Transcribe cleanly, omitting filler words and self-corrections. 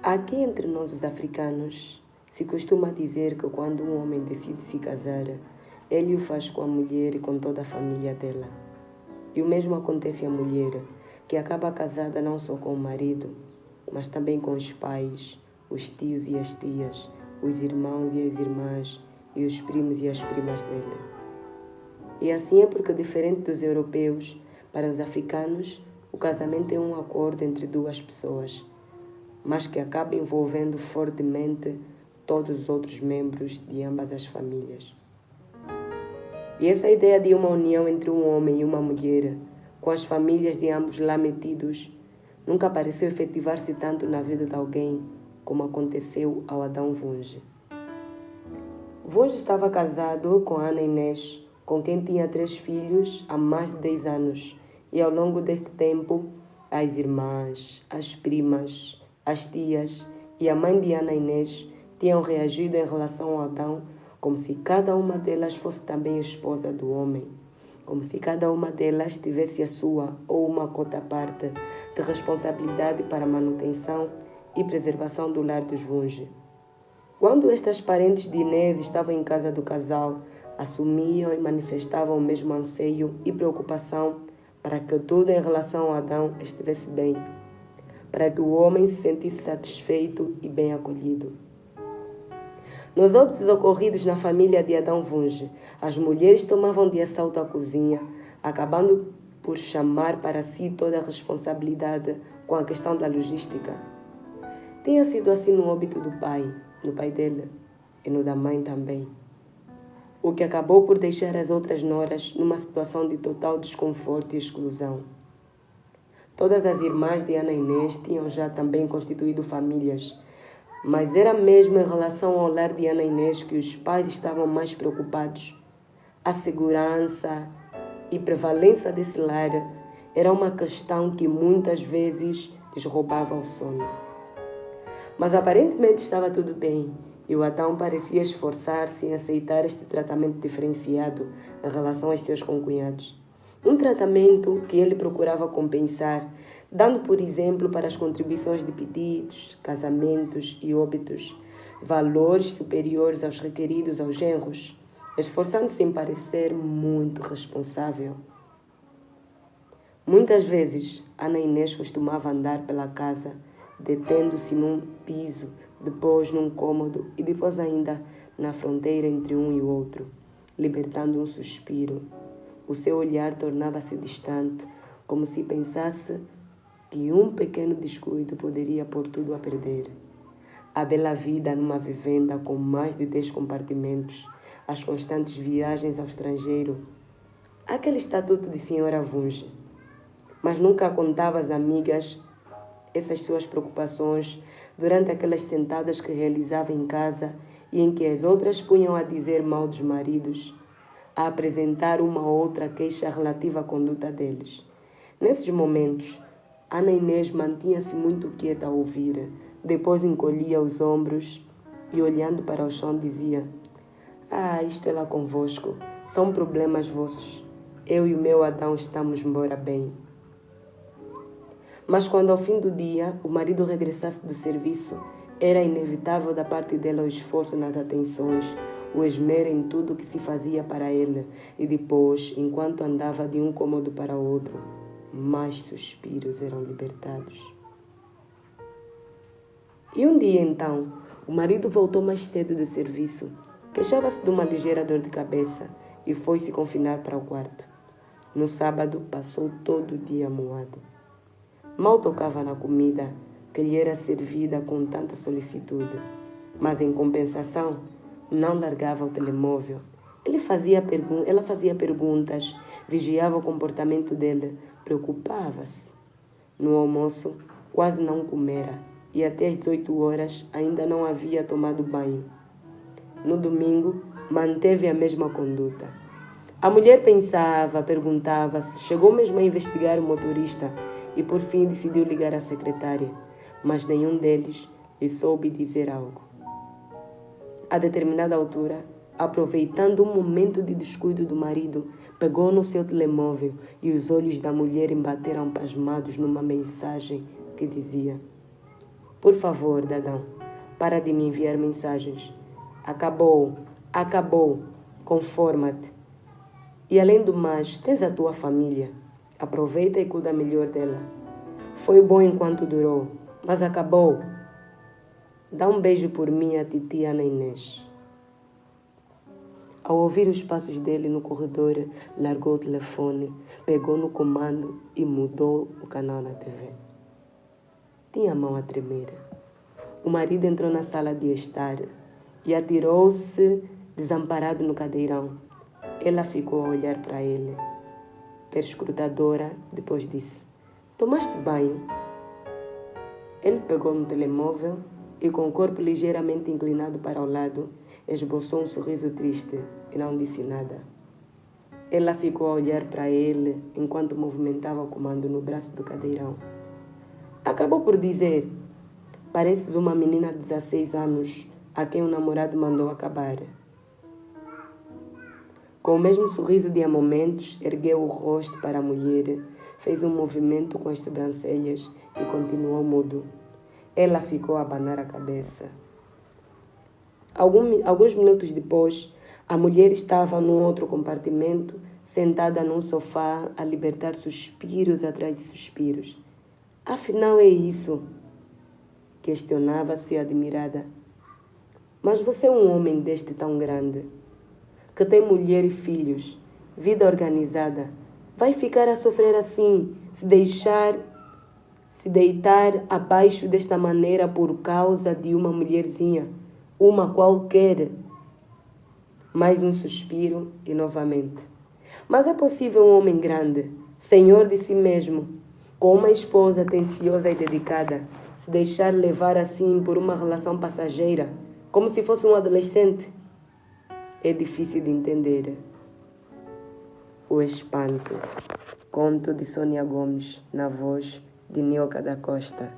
Aqui entre nós, os africanos, se costuma dizer que quando um homem decide se casar, ele o faz com a mulher e com toda a família dela. E o mesmo acontece à mulher, que acaba casada não só com o marido, mas também com os pais, os tios e as tias, os irmãos e as irmãs, e os primos e as primas dele. E assim é porque, diferente dos europeus, para os africanos, o casamento é um acordo entre duas pessoas, mas que acaba envolvendo fortemente todos os outros membros de ambas as famílias. E essa ideia de uma união entre um homem e uma mulher, com as famílias de ambos lá metidos, nunca pareceu efetivar-se tanto na vida de alguém como aconteceu ao Adão Wunge. Wunge estava casado com Ana Inês, com quem tinha 3 filhos há mais de 10 anos, e ao longo deste tempo, as irmãs, as primas, as tias e a mãe de Ana Inês tinham reagido em relação ao Adão como se cada uma delas fosse também esposa do homem, como se cada uma delas tivesse a sua ou uma cota à parte de responsabilidade para a manutenção e preservação do lar dos Wunge. Quando estas parentes de Inês estavam em casa do casal, assumiam e manifestavam o mesmo anseio e preocupação para que tudo em relação ao Adão estivesse bem, para que o homem se sentisse satisfeito e bem acolhido. Nos óbitos ocorridos na família de Adão Wunge, as mulheres tomavam de assalto a cozinha, acabando por chamar para si toda a responsabilidade com a questão da logística. Tinha sido assim no óbito do pai, no pai dele, e no da mãe também, o que acabou por deixar as outras noras numa situação de total desconforto e exclusão. Todas as irmãs de Ana Inês tinham já também constituído famílias, mas era mesmo em relação ao lar de Ana Inês que os pais estavam mais preocupados. A segurança e prevalência desse lar era uma questão que muitas vezes lhes roubava o sono. Mas aparentemente estava tudo bem, e o Adão parecia esforçar-se em aceitar este tratamento diferenciado em relação aos seus concunhados. Um tratamento que ele procurava compensar, dando, por exemplo, para as contribuições de pedidos, casamentos e óbitos, valores superiores aos requeridos aos genros, esforçando-se em parecer muito responsável. Muitas vezes, Ana Inês costumava andar pela casa, detendo-se num piso, depois num cômodo e depois ainda na fronteira entre um e o outro, libertando um suspiro. O seu olhar tornava-se distante, como se pensasse que um pequeno descuido poderia pôr tudo a perder. A bela vida numa vivenda com mais de 10 compartimentos, as constantes viagens ao estrangeiro, aquele estatuto de senhora Wunge. Mas nunca contava às amigas essas suas preocupações durante aquelas sentadas que realizava em casa e em que as outras punham a dizer mal dos maridos, a apresentar uma ou outra queixa relativa à conduta deles. Nesses momentos, Ana Inês mantinha-se muito quieta a ouvir, depois encolhia os ombros e, olhando para o chão, dizia: isto é lá convosco, são problemas vossos. Eu e o meu Adão estamos embora bem. Mas quando ao fim do dia o marido regressasse do serviço, era inevitável da parte dela o esforço nas atenções, o esmero em tudo o que se fazia para ele, e depois, enquanto andava de um cômodo para o outro, mais suspiros eram libertados. E um dia então, o marido voltou mais cedo do serviço, queixava-se de uma ligeira dor de cabeça e foi se confinar para o quarto. No sábado, passou todo o dia moado. Mal tocava na comida que lhe era servida com tanta solicitude, mas em compensação não largava o telemóvel. Ela fazia perguntas, vigiava o comportamento dele, preocupava-se. No almoço, quase não comera e até às 18 horas ainda não havia tomado banho. No domingo, manteve a mesma conduta. A mulher pensava, perguntava-se, chegou mesmo a investigar o motorista e por fim decidiu ligar à secretária, mas nenhum deles lhe soube dizer algo. A determinada altura, aproveitando um momento de descuido do marido, pegou no seu telemóvel e os olhos da mulher embateram pasmados numa mensagem que dizia: Por favor, Dadão, para de me enviar mensagens. Acabou, conforma-te. E além do mais, tens a tua família. Aproveita e cuida melhor dela. Foi bom enquanto durou, mas acabou. Dá um beijo por mim à titia Ana Inês. Ao ouvir os passos dele no corredor, largou o telefone, pegou no comando e mudou o canal na TV. Tinha a mão a tremer. O marido entrou na sala de estar e atirou-se desamparado no cadeirão. Ela ficou a olhar para ele, perscrutadora, depois disse: "Tomaste banho?" Ele pegou no telemóvel e, com o corpo ligeiramente inclinado para o lado, esboçou um sorriso triste e não disse nada. Ela ficou a olhar para ele enquanto movimentava o comando no braço do cadeirão. Acabou por dizer: "Pareces uma menina de 16 anos a quem o namorado mandou acabar." Com o mesmo sorriso de há momentos, ergueu o rosto para a mulher, fez um movimento com as sobrancelhas e continuou mudo. Ela ficou a abanar a cabeça. Alguns minutos depois, a mulher estava num outro compartimento, sentada num sofá, a libertar suspiros atrás de suspiros. "Afinal é isso?" questionava-se admirada. "Mas você é um homem deste tão grande, que tem mulher e filhos, vida organizada. Vai ficar a sofrer assim, se deitar abaixo desta maneira por causa de uma mulherzinha, uma qualquer." Mais um suspiro e novamente. "Mas é possível um homem grande, senhor de si mesmo, com uma esposa atenciosa e dedicada, se deixar levar assim por uma relação passageira, como se fosse um adolescente?" É difícil de entender. O Espanto. Conto de Sônia Gomes, na voz de Nioca da Costa.